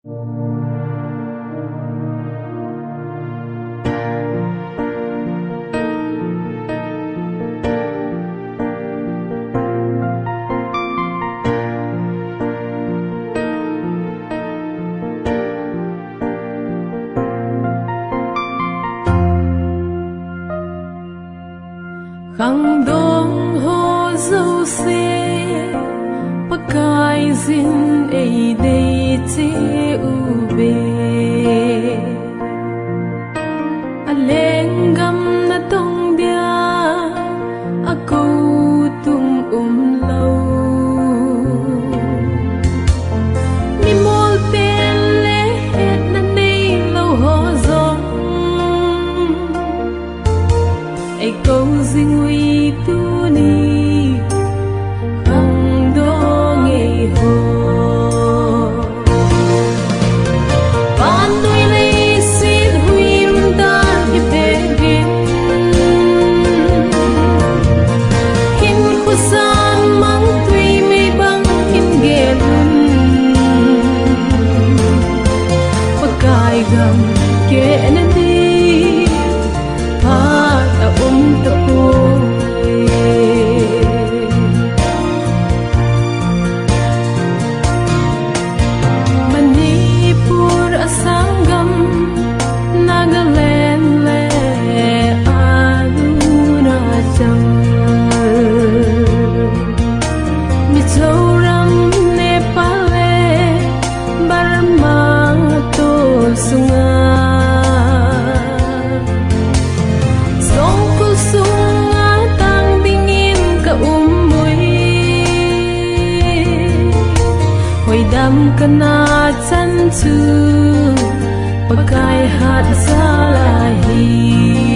khang dong ho zo se pakai zin ei dei che u be aleng gam na tong dia a ko tum lo mi mol ten le het na nei lo ho zong ei ko zing wi tu ni khang dong ei ho pan nui le sit huim ta hi te gin hin khu san mang tui me bang hin ge lun pakai gam ke na di pa ta ta po Manipur Asangam Nagaland le Arunachal Mizoram Nepal le Burma Tol Sunga dam kana chan chu pakai hat sa la hi